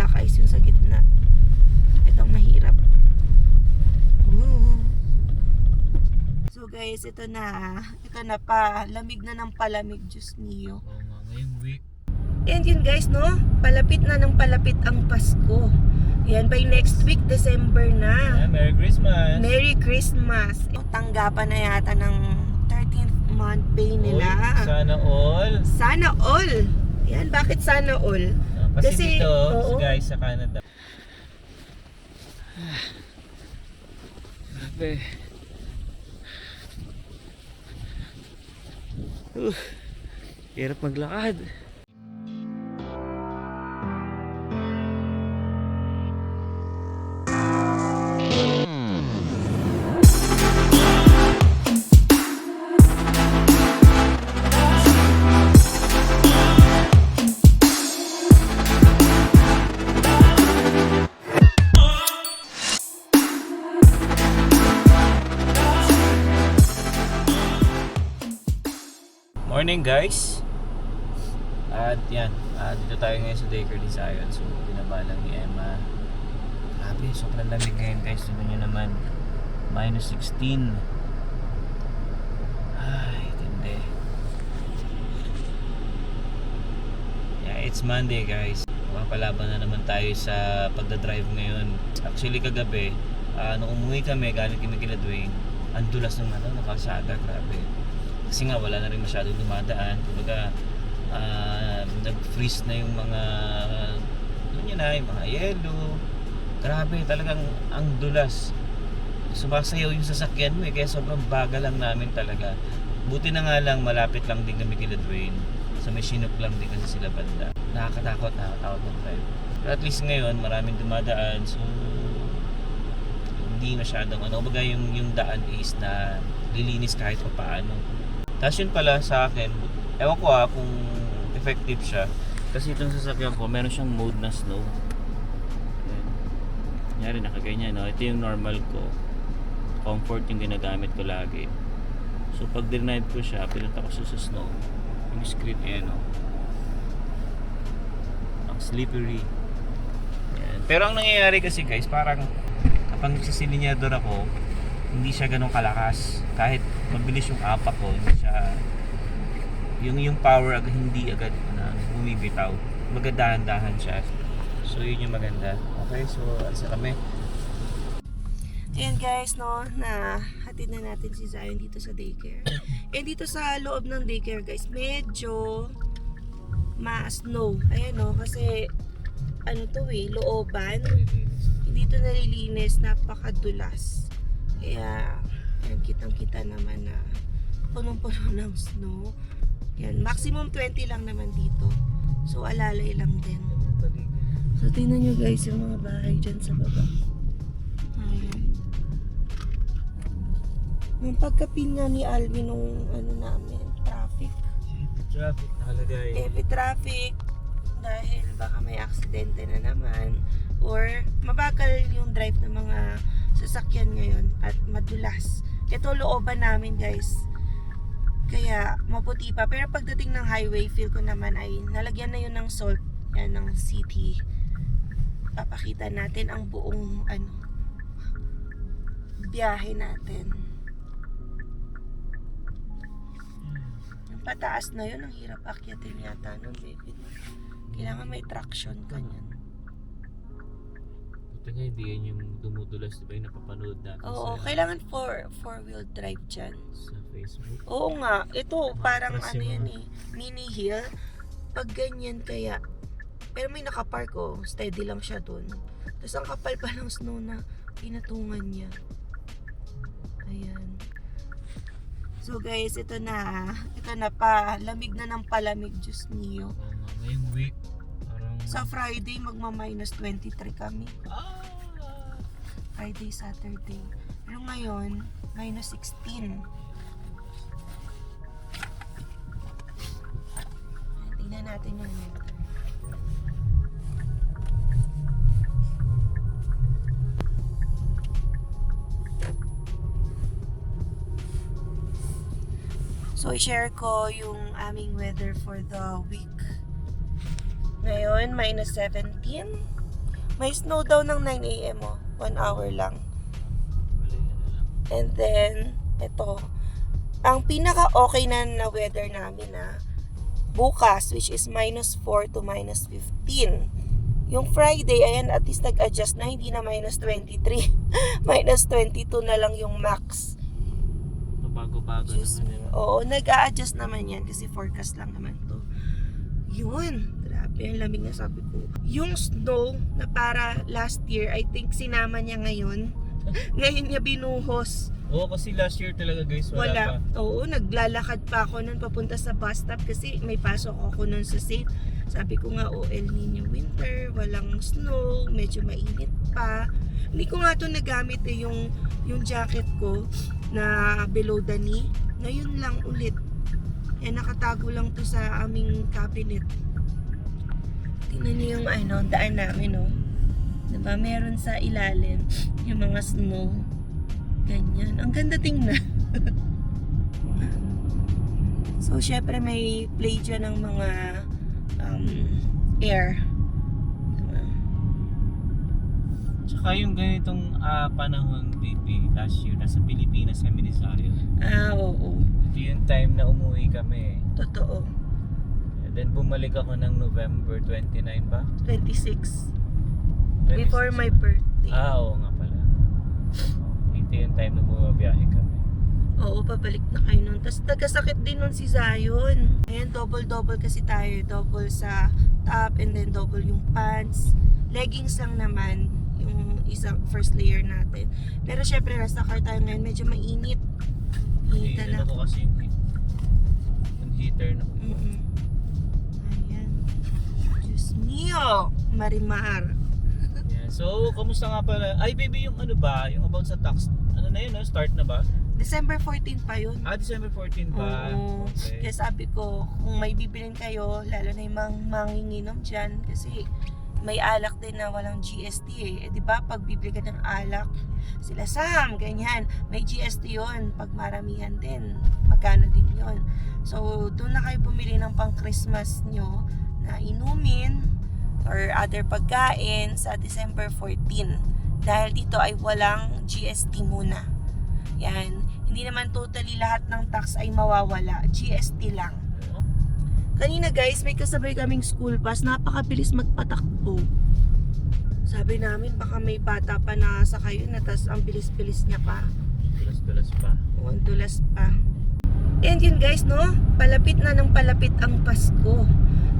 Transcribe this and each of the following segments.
black ice yung sa gitna. Itong mahirap. So guys, ito na pa, lamig na ng palamig, Diyos niyo. Oo nga, ngayong week. And yun guys, no, palapit na ng palapit ang Pasko. Yan, by next week, December na. Merry Christmas! Merry Christmas! Tanggapan na yata ng 13th month pay nila. Uy, sana all! Sana all! Yan, bakit sana all? Kasi dito, oo, guys, sa Canada. Grabe. Hirap maglakad. Morning guys. At yan, dito tayo ngayon sa daycare ni Zion. So binabalang ni Emma. Grabe, sobrang lamig ngayon guys. Tignan nyo naman, minus 16. Ay, tindi. Yeah, it's Monday guys. Mapalaban na naman tayo sa pagdadrive ngayon. Actually kagabi, nung umuwi kami galing kami kila Dwayne, ang dulas ng kalsada, grabe. Kasi nga wala na rin masyadong dumadaan. Kumbaga nag-freeze na yung mga yung mga yelo. Grabe, talagang ang dulas. Sumasayaw yung sasakyan mo kaya sobrang bagal lang namin talaga. Buti na nga lang malapit lang din kami kila Dwayne. Sa Machinok lang din kasi sila banda. Nakakatakot mag-drive. Pero at least ngayon maraming dumadaan, so hindi masyadong kumbaga yung daan is na lilinis kahit pa paano. Tapos yun pala sa akin, ewan ko kung effective siya. Kasi itong sasakyan ko, meron siyang mode na snow. Kunyari nakaganyan, no? Ito yung normal ko. Comfort yung ginagamit ko lagi. So pag denied ko siya, pinunta ko siya sa snow. Yung screen no? Ang slippery. Yan. Pero ang nangyayari kasi guys, parang kapag nagsisilinyador ako, hindi siya ganun kalakas. Kahit mabilis yung apak ko, hindi siya yung power hindi agad na bumibitaw. Magadahan-dahan siya. So yun yung maganda. Okay, so asa kami. Ayan guys, no, na hatid na natin si Zion dito sa daycare. And dito sa loob ng daycare guys, medyo ma-snow. Ayan no, kasi ano to looban. Hindi to nalilinis, napakadulas. Kaya, yan, kitang-kita naman na punong-puno ng snow. Yan, maximum 20 lang naman dito. So, alalay lang din. So, tingnan nyo guys yung mga bahay dyan sa baba. Ayan. Yung pagkapin nga ni Alvin nung namin, traffic. Traffic nakalagay. Heavy traffic. Dahil baka may aksidente na naman. Or, mabagal yung drive ng mga sasakyan ngayon at madulas. Ito looban namin guys, kaya maputi pa. Pero pagdating ng highway, feel ko naman ay nalagyan na yun ng salt. Yan ng city. Papakita natin ang buong biyahe natin. Yung pataas na yun, ang hirap akyatin yata nun, baby. Kailangan may traction ganyan. Ito nga, hindi yan yung dumudulas, diba yung napapanood natin Kailangan four-wheel drive dyan. sa Facebook. Oo nga, ito parang Yan mini hill. Pag ganyan kaya, pero may nakapark steady lang siya dun. Tapos ang kapal pa ng snow na pinatungan niya. Ayan. So guys, ito na pa, lamig na ng palamig, Diyos niyo. Oo nga, ngayong week, parang Sa Friday, magma-minus 23 kami. Friday, Saturday. Pero ngayon, minus 16. Tingnan natin yung weather. So, i-share ko yung aming weather for the week. Ngayon, minus 17. May snow daw ng 9 a.m. 1 hour lang. Wala yan na lang. And then, ito. Ang pinaka-okay na weather namin bukas, which is -4 to -15. Yung Friday, ayan, at least nag-adjust na, hindi na -23. -22 na lang yung max. Bago-bago Diyos naman. mo. Oo, nag-a-adjust naman yan kasi forecast lang naman to. Yun. Grabe, ang lamig na sabi ko. Yung snow na para last year, I think sinama niya ngayon. Ngayon niya binuhos. Oo, kasi last year talaga guys, wala pa. Oo, naglalakad pa ako nun papunta sa bus stop kasi may pasok ako nun sa Saint. Sabi ko nga, El Nino winter, walang snow, medyo mainit pa. Hindi ko nga to nagamit yung jacket ko na below the knee. Ngayon lang ulit. Yan, nakatago lang to sa aming cabinet. Tingnan niyo yung daan namin, Diba, meron sa ilalim yung mga snow. Ganyan. Ang ganda tingnan. So, syempre may play dyan ng mga air. Diba? Tsaka yung ganitong panahon, baby, last year, nasa Pilipinas kami ni Zion. Oo. Ito yung time na umuwi kami. Totoo. And then bumalik ako ng November 29 ba? 26. 26. Before my birthday. Oo nga pala. Ito yung time na bumabiyahe kami. Oo, pabalik na kayo nun. Tapos nagkasakit din nun si Zion. Ayan, double kasi tayo. Double sa top and then double yung pants. Leggings lang naman yung isang first layer natin. Pero syempre, nasa car tayo ngayon. Medyo mainit. Initan Ano ako. ko kasi yung heater na ko. Ayan. Diyos mio! Marimar. Yeah. So, kamusta nga pala? Ay, baby, yung ano ba? Yung about sa tax. Ano na yun, no? Start na ba? December 14 pa yun. December 14 ba? Oo. Okay. Kaya sabi ko, kung may bibilin kayo, lalo na yung manginginom dyan, kasi may alak din na walang GST eh. Di ba? Pag bibili ka ng alak, sila Sam, ganyan. May GST yon. Pag maramihan din, magkano din yon. So, doon na kayo bumili ng pang Christmas nyo na inumin or other pagkain sa December 14. Dahil dito ay walang GST muna. Yan. Hindi naman totally lahat ng tax ay mawawala. GST lang. Kanina guys, may kasabay kaming school bus. Napakabilis magpatakbo. Sabi namin, baka may bata pa na sa kayo na tas ang bilis-bilis niya pa. Tulas-tulas pa. O, ang tulas pa. And yun guys, no? Palapit na ng palapit ang Pasko.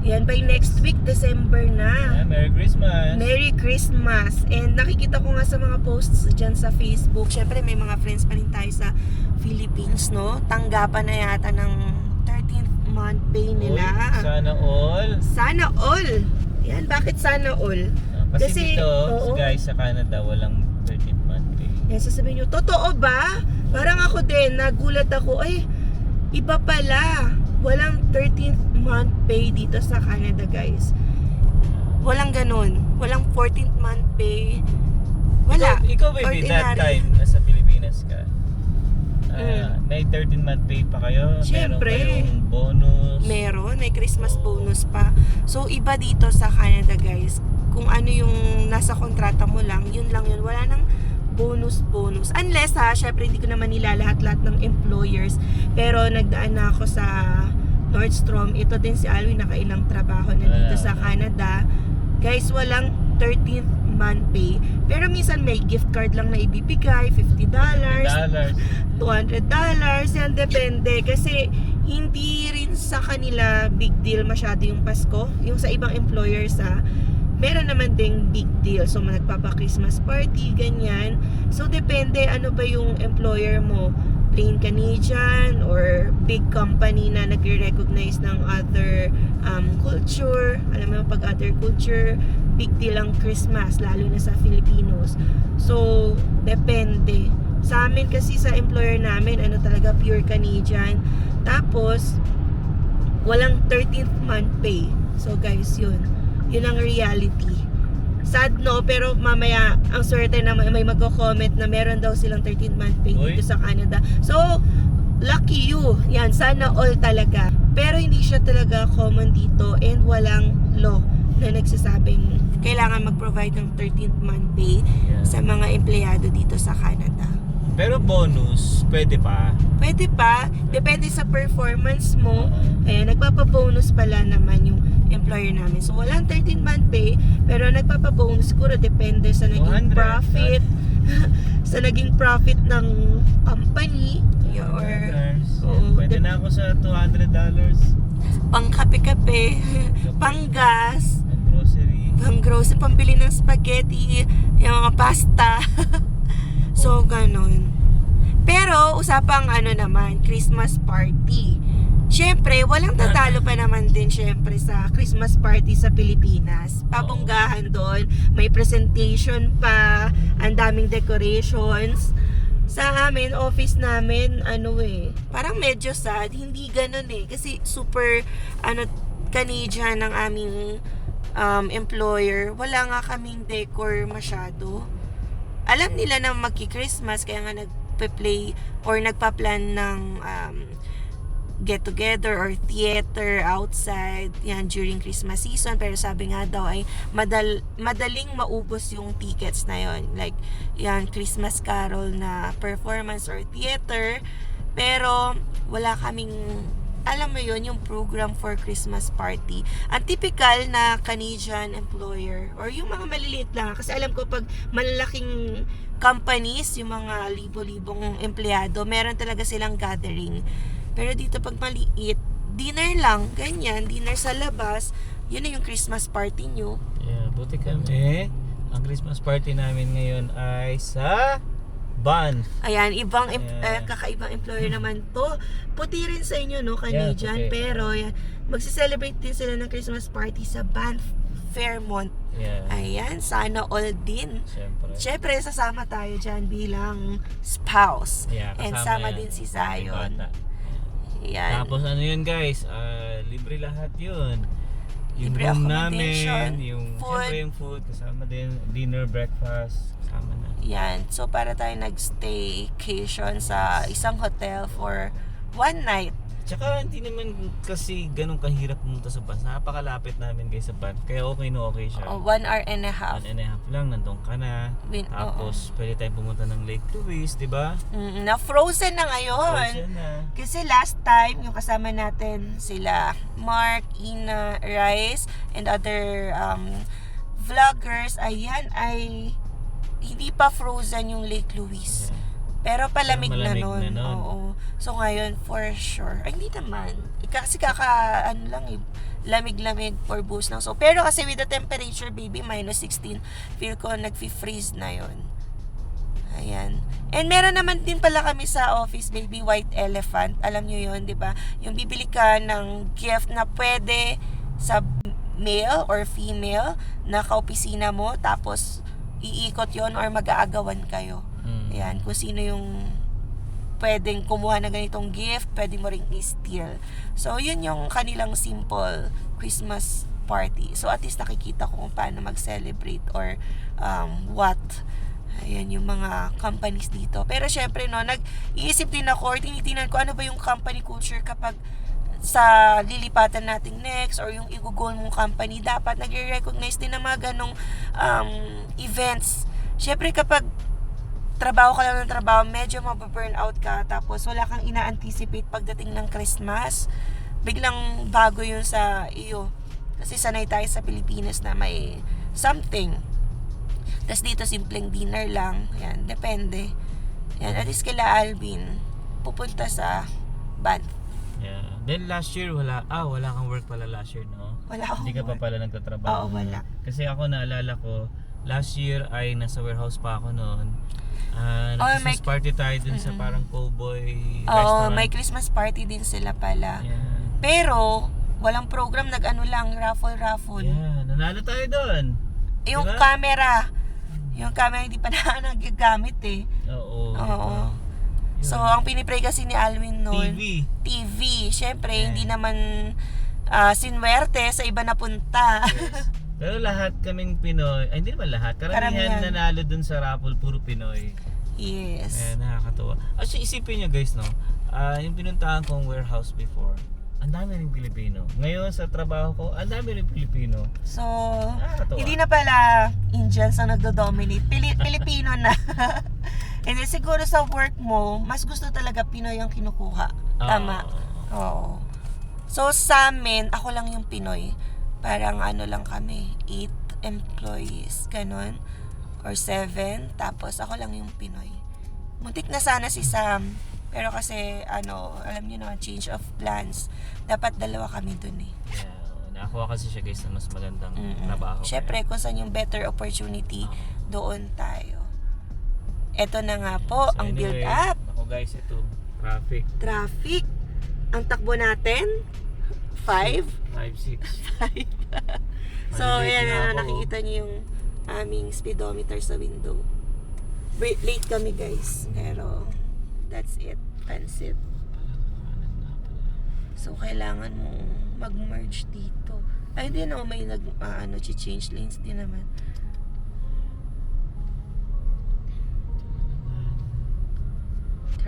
Yan, by next week, December na. Merry Christmas! Merry Christmas! And nakikita ko nga sa mga posts dyan sa Facebook, syempre may mga friends pa rin tayo sa Philippines, no? Tanggapan na yata ng 13th month pay nila. Uy, sana all! Sana all! Yan, bakit sana all? Kasi dito, oo. guys, sa Canada, walang 13th month pay. Yan, sasabihin nyo, totoo ba? Parang ako din, nagulat ako, ay, iba pala. Walang 13th month pay dito sa Canada, guys. Walang ganun. Walang 14th month pay. Wala. Ikaw baby, that time, nasa Pilipinas ka. May 13th month pay pa kayo? Siyempre. Meron kayong bonus? Meron. May Christmas bonus pa. So, iba dito sa Canada, guys. Kung ano yung nasa kontrata mo lang, yun lang yun. Wala nang bonus. Unless syempre hindi ko naman nilalahat-lahat ng employers. Pero nagdaan na ako sa Nordstrom. Ito din si Alwin, nakailang trabaho na dito sa Canada. Guys, walang 13th month pay. Pero minsan may gift card lang na ibibigay, $50, $200. Yan, depende. Kasi hindi rin sa kanila big deal masyado yung Pasko. Yung sa ibang employers meron naman ding big deal. So, nagpapa-Christmas party, ganyan. So, depende ano ba yung employer mo. Plain Canadian or big company na nagre-recognize ng other culture. Alam mo, pag other culture, big deal ang Christmas, lalo na sa Filipinos. So, depende. Sa amin kasi sa employer namin, ano talaga, pure Canadian. Tapos, walang 13th month pay. So, guys, yun ang reality. Sad, no? Pero mamaya, ang swerte na may magko-comment na meron daw silang 13th month pay dito sa Canada. So, lucky you. Yan, sana all talaga. Pero hindi siya talaga common dito and walang law na nagsasabing kailangan nagpo-provide ng 13th month pay Yeah. sa mga empleyado dito sa Canada. Pero bonus, pwede pa. Pwede pa, depende sa performance mo. Kaya nagpapa-bonus pala naman yung employer namin. So walang 13th month pay, pero nagpapa-bonus siguro depende sa naging 200. profit sa naging profit ng company or oo, Pwede na ako sa $200. pang kape-kape, pang gas, Ang grocery. pang grocery, pambili ng spaghetti, yung mga pasta. So, ganun. Pero, usapang naman, Christmas party. Siyempre, walang tatalo pa naman din siyempre sa Christmas party sa Pilipinas. Pabonggahan doon, may presentation pa, ang daming decorations. Sa amin, office namin, parang medyo sad, hindi ganun kasi super, Canadian ng aming employer. Wala nga kaming decor masyado. Alam nila na magki-Christmas, kaya nga nagpe-play or nagpa-plan ng get-together or theater outside yan during Christmas season, pero sabi nga daw ay madaling maubos yung tickets na yon, like yan Christmas carol na performance or theater, pero wala kaming alam mo yon yung program for Christmas party. Ang typical na Canadian employer or yung mga maliliit lang, kasi alam ko pag malalaking companies, yung mga libo-libong empleyado, meron talaga silang gathering. Pero dito pag maliit, dinner lang, ganyan, dinner sa labas, yun na yung Christmas party nyo. Yeah, buti kami. Ang Christmas party namin ngayon ay sa Banff. Ayan, Ayan. kakaibang employer naman to. Puti rin sa inyo, no, Canadian, Yeah, puti. pero yan, magse-celebrate din sila ng Christmas party sa Banff, Fairmont. Yeah. Ayan, sana all din. Siyempre. Siyempre, sasama tayo dyan bilang spouse. Yeah, And kasama sama yan. din si May Zion. bata. Ayan. Tapos yun guys, libre lahat yun. Yung Libre room accommodation, namin, yung food. siyempre yung food, kasama din, dinner, breakfast, kasama na. Yan. So, para tayo nag-staycation sa isang hotel for one night. Tsaka hindi naman kasi ganun kahirap pumunta sa Banff. Napakalapit namin guys sa Banff. Kaya okay siya. 1 hour and a half. 1.5 lang, nandun ka na. Tapos pwede tayong pumunta ng Lake Louise, di ba? Na frozen na ngayon. Frozen na. Kasi last time, yung kasama natin sila, Mark, Ina, Rice, and other vloggers, ayan ay hindi pa frozen yung Lake Louise. Yeah. Pero palamig Pero na malamig nun. na nun. Oo. So ngayon, for sure. Ay, hindi naman. Kasi lamig-lamig for boost lang. So, pero kasi with the temperature, baby, -16, feel ko nag-freeze na yon. Ayan. And meron naman din pala kami sa office, baby, White Elephant. Alam nyo yun, di ba? Yung bibili ka ng gift na pwede sa male or female na kaopisina mo, tapos iikot yon or mag-aagawan kayo. Ayan, kung sino yung pwedeng kumuha ng ganitong gift, pwede mo ring i-steal. So, yun yung kanilang simple Christmas party. So, at least nakikita ko kung paano mag-celebrate or what. Ayan yung mga companies dito. Pero syempre, no, nag-iisip din ako or tinitingnan ko ano ba yung company culture kapag sa lilipatan nating next or yung i-goal mong company, dapat nag-recognize din ng mga ganong events. Syempre, kapag trabaho ka lang ng trabaho, medyo mababurn out ka, tapos wala kang ina-anticipate pagdating ng Christmas, biglang bago yun sa iyo. Kasi sanay tayo sa Pilipinas na may something. Tapos dito simpleng dinner lang. Yan, depende. Yan, at least kila Alvin pupunta sa Banff. Yeah. Then last year, wala kang work pala last year, no? Wala akong Hindi ka pa work. pala Oo, nagtatrabaho. wala. Kasi ako naalala ko, last year ay nasa warehouse pa ako noon. may- Christmas party tayo dun sa parang cowboy Oo, restaurant. may Christmas party din sila pala. Yeah. Pero, walang program, nag-ano lang, raffle. Yeah, nanalo tayo doon. Yung Diba? yung camera hindi pa na nagagamit eh. Oo. Oo. Yun. So, ang pinipray kasi ni Alwin noon, TV. Siyempre, Yeah. hindi naman sinwerte sa iba na punta. Yes. Pero lahat kaming Pinoy, ay hindi naman lahat, karamihan Karamihan. nanalo dun sa raffle, puro Pinoy. Yes. Nakakatuwa. Actually, isipin nyo guys, no? Yung pinuntahan kong warehouse before, ang dami rin Pilipino. Ngayon sa trabaho ko, ang dami rin Pilipino. So, Nakakatuwa. hindi na pala Indians ang nagdo-dominate. Pilipino na. And then, siguro sa work mo, mas gusto talaga Pinoy ang kinukuha. Tama. Oo. So, sa amin, ako lang yung Pinoy. Parang ano lang kami, 8 employees, ganun. Or 7. Tapos, ako lang yung Pinoy. Muntik na sana si Sam. Pero kasi, alam niyo naman, change of plans. Dapat dalawa kami dun eh. Yeah, nakakuha kasi siya guys na mas magandang trabaho. Siyempre, kung saan yung better opportunity, doon tayo. Ito na nga po, So, ang anyway, build up. Ako guys, ito, traffic. Traffic. Ang takbo natin, 5. 5-6. So, Malilate ayan na na, ako. nakikita niyo yung aming speedometer sa window. Late kami guys, pero that's it. Pansit. So, kailangan mong mag-merge dito. Ay, hindi na, may change lanes din naman.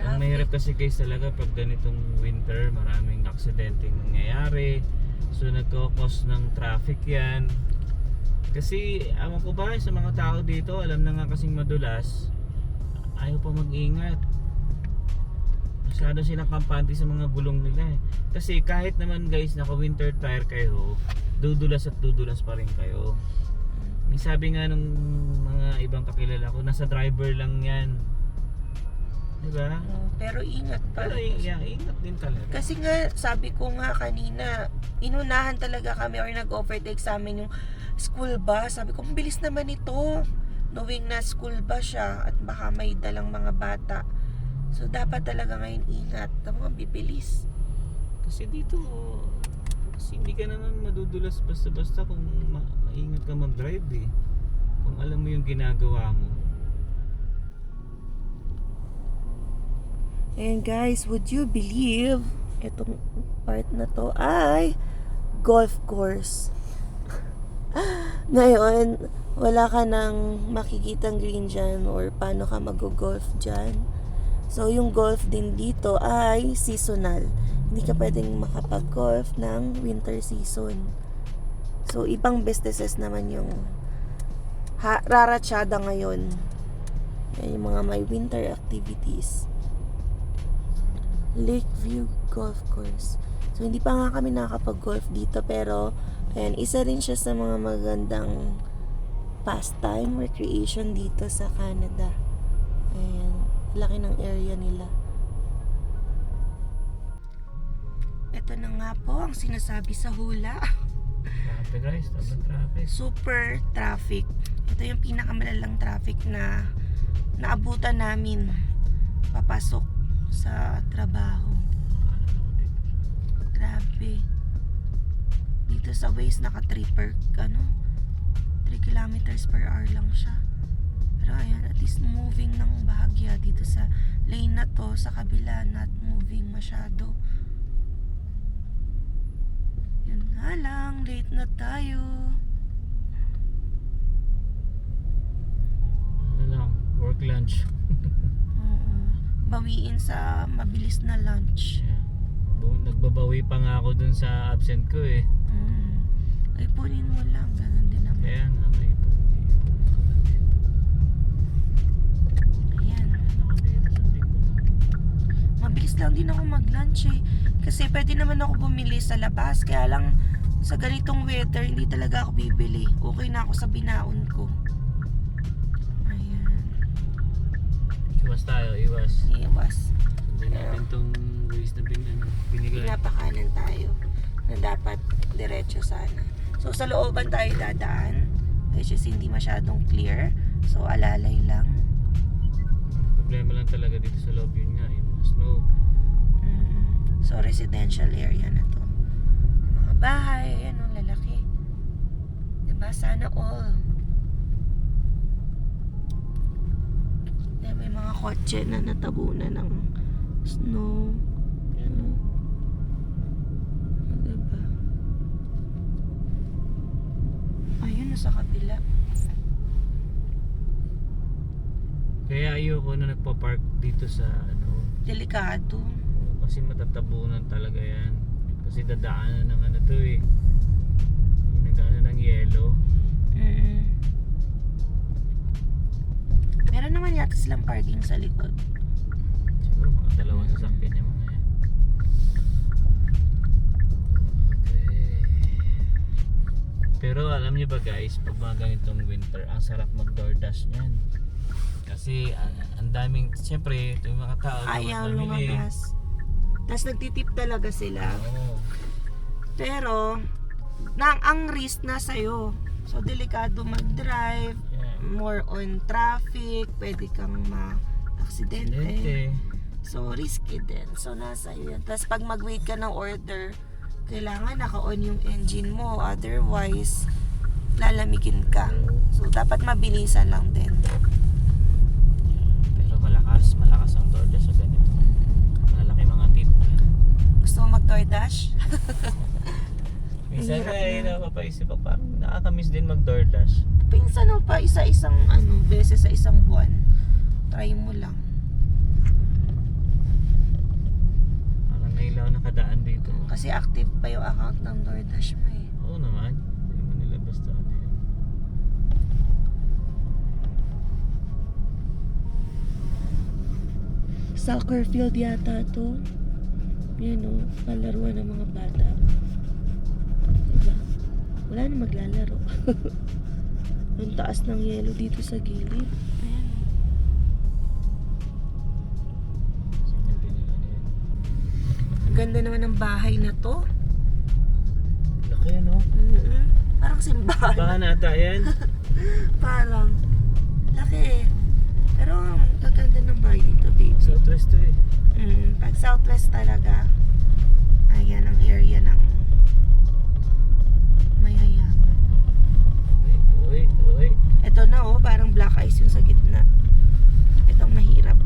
Ang mahirap kasi guys talaga pag ganitong winter, maraming aksidente nangyayari. So nagko-cause ng traffic yan. Kasi awan ko ba sa mga tao dito, alam na nga kasing madulas, ayaw pa mag-ingat. Masyado silang kampante sa mga gulong nila eh. Kasi kahit naman guys naka winter tire kayo, dudulas at dudulas pa rin kayo. May sabi nga nung mga ibang kakilala ko, nasa driver lang yan. Diba? Pero ingat pa. Pero ingat din talaga. Kasi nga, sabi ko nga kanina, inunahan talaga kami or nag-overtake sa amin yung school bus. Sabi ko, bilis naman ito. Knowing na school bus siya at baka may dalang mga bata. So, dapat talaga ngayon ingat. Tama, bibilis. Kasi dito, kasi hindi ka naman madudulas basta-basta kung maingat ka mag-drive eh. Kung alam mo yung ginagawa mo. And guys, would you believe itong part na to ay golf course. Ngayon, wala ka nang makikitang green dyan or paano ka mag-golf dyan. So, yung golf din dito ay seasonal. Hindi ka pwedeng makapag-golf ng winter season. So, ibang businesses naman yung raratsyada ngayon. Yan yung mga may winter activities. Lakeview Golf Course. So, hindi pa nga kami nakakapag-golf dito, pero ayan, isa rin siya sa mga magandang pastime, recreation dito sa Canada. Ayan, laki ng area nila. Ito na nga po ang sinasabi sa hula. Traffic guys, tamang traffic. Super traffic. Ito yung pinakamalalang traffic na naabutan namin papasok sa trabaho. Grabe. Dito sa Waze naka 3 kilometers per hour lang siya. Pero ayan, at least moving ng bahagya dito sa lane na to, sa kabila not moving masyado. Yun nga lang, late na tayo. Ano lang, work lunch. Bawiin sa mabilis na lunch. Nagbabawi pa nga ako dun sa absent ko eh. Ay, punin mo lang. Ganun din naman. Kaya nga may Ayan. Mabilis lang din ako mag-lunch eh. Kasi pwede naman ako bumili sa labas. Kaya lang sa ganitong weather, hindi talaga ako bibili. Okay na ako sa binaon ko. Ayan. Iwas tayo, iwas. Iwas. Hindi natin tong waste na binigay. Pinapakanan tayo na dapat diretso sana. So sa looban tayo dadaan, which is hindi masyadong clear. So alalay lang. Problema lang talaga dito sa loob yun nga, yung mga snow. So residential area na to. Mga bahay, ayan ang lalaki. Diba? Sana all. May mga kotse na natabunan ng snow. Diba? Ayun, nasa kabila. Kaya ayoko na nagpa-park dito sa ano. Delikado. Kasi matatabunan talaga yan. Kasi dadaanan ng ano to eh. Nagano ng yelo. Meron naman yata silang parking sa likod. Siguro mga dalawang sasakyan yung mga yan. Okay. Pero alam niyo ba guys, pag mga ganitong winter, ang sarap mag-DoorDash niyan. Kasi ang daming, siyempre, ito yung mga tao Ayaw namimili. lumabas. Tapos nagtitip talaga sila. Oo. Pero, ang risk na sa'yo. So, delikado mag-drive. Yeah. More on traffic. Pwede kang ma-aksidente. Dente. So, risky din. So, nasa iyo yan. Tapos, pag mag-wait ka ng order, kailangan naka-on yung engine mo. Otherwise, lalamigin ka. So, dapat mabilisan lang din. Pero malakas ang DoorDash sa ganito. Malalaki mga tip. Gusto mo mag-DoorDash? Minsan Hirap ay na. napapaisip ako, parang nakakamiss din mag-DoorDash. Pinsan mo pa isa-isang beses sa isang buwan. Try mo lang. Parang ngayon lang ako nakadaan dito. Kasi active pa yung account ng DoorDash mo eh. Oo naman. Hindi mo nila basta ano yun. Soccer field yata to. Yan o, palaruan ng mga bata. Diba? Wala na maglalaro. Ang taas ng yelo dito sa gilid. Ayan. Signal din yung ano yun. Ang ganda naman ng bahay na to. Laki ano? Parang simbahan. Baka nata yan. Parang laki eh. Pero ang gaganda ng bahay dito, babe. Southwest to eh. Pag Southwest talaga, ayan ang area ng mayayaman. Uy. Ito na oh, parang black ice yung sa gitna. Itong mahirap.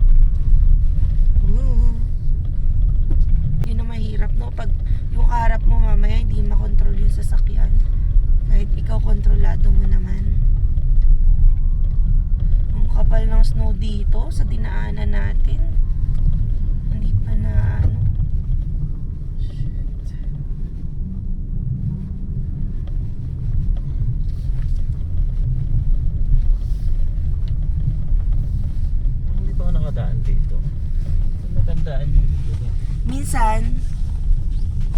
Yun ang mahirap no, pag yung kaharap mo mamaya hindi makontrol yung sasakyan. Kahit ikaw kontrolado mo naman. Ang kapal ng snow dito sa dinaanan natin. Hindi pa na ano. Hindi pa ako nakadaan dito. Nakandaan yung lugar. Minsan,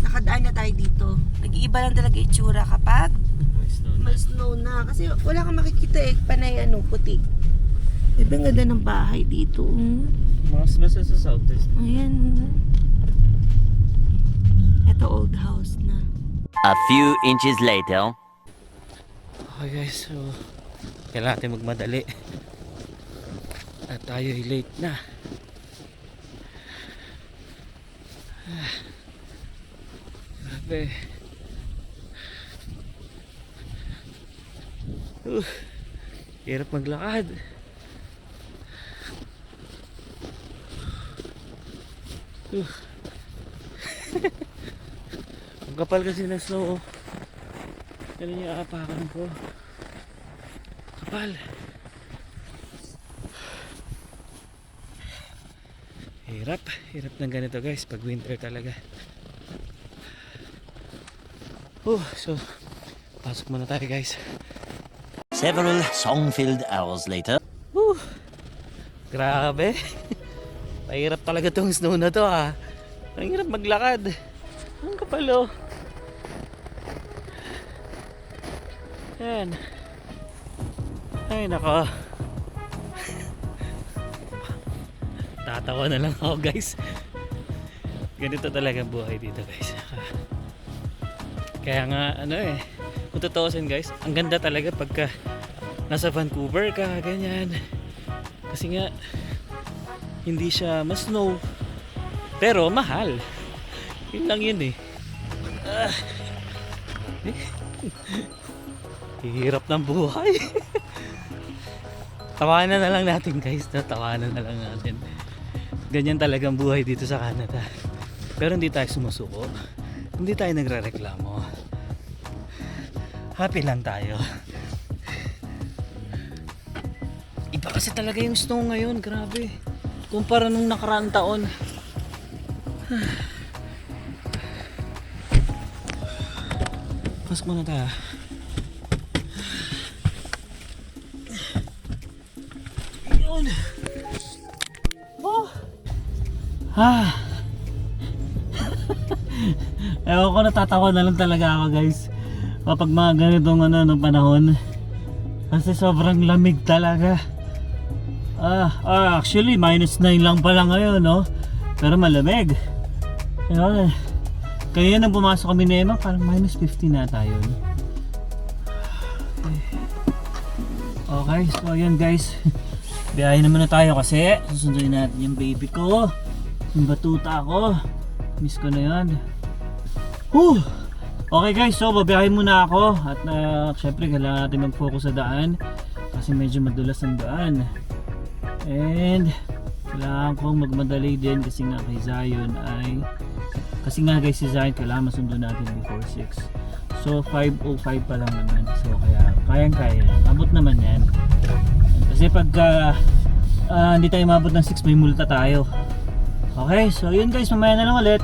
nakadaan na tayo dito. Nag-iiba lang talaga itsura kapag may snow na. Kasi wala kang makikita eh. Panay ano, putik. Iba ang ganda ng bahay dito. Mas basta sa Southwest. Ayan. Ito old house na. A few inches later. Okay guys, so kailangan natin magmadali. At tayo ay late na. Grabe. Hirap maglakad. Ang kapal kasi ng snow. Yan yung aapakan ko. Kapal. Hirap ng ganito guys pag winter talaga. So pasok muna tayo guys. Several song-filled hours later. Grabe. Mahirap talaga tong snow na to ah. Ang hirap maglakad. Ang kapal oh. Yan. Ay nako. Tatawa na lang ako guys. Ganito talaga buhay dito guys. Kaya nga ano eh, kung tutuusin guys, ang ganda talaga pagka nasa Vancouver ka, ganyan. Kasi nga hindi siya mas snow pero mahal. Yun lang yun eh. Hirap ng buhay. Tawanan na lang natin guys, tawanan na lang natin. Ganyan talagang buhay dito sa Canada. Pero hindi tayo sumusuko. Hindi tayo nagrereklamo. Happy lang tayo. Iba kasi talaga yung snow ngayon, grabe. Kumpara nung nakaraang taon. Pasok muna tayo. Yun. Oh. Ewan ko, natatawa na lang talaga ako guys kapag mga ganitong nung panahon kasi sobrang lamig talaga. Actually minus 9 lang pala ngayon, no? Pero malamig. Ayun. Kaya nang pumasok kami ni Emma, parang minus 50 na tayo. Okay, so ayan guys. Biyahe naman na tayo kasi susunduin natin yung baby ko, yung batuta ko. Miss ko na yan. Okay guys, so babiyahe muna ako. At syempre kailangan natin mag-focus sa daan kasi medyo madulas ang daan. And kailangan kong magmadali din kasi nga kay Zion ay guys si Zion kailangan masundo natin before 6. So 5:05 pa lang naman. So kaya kayang-kaya. Abot naman yan. Kasi pagka hindi tayo mabot ng 6 may multa tayo. Okay, so yun guys, mamaya na lang ulit.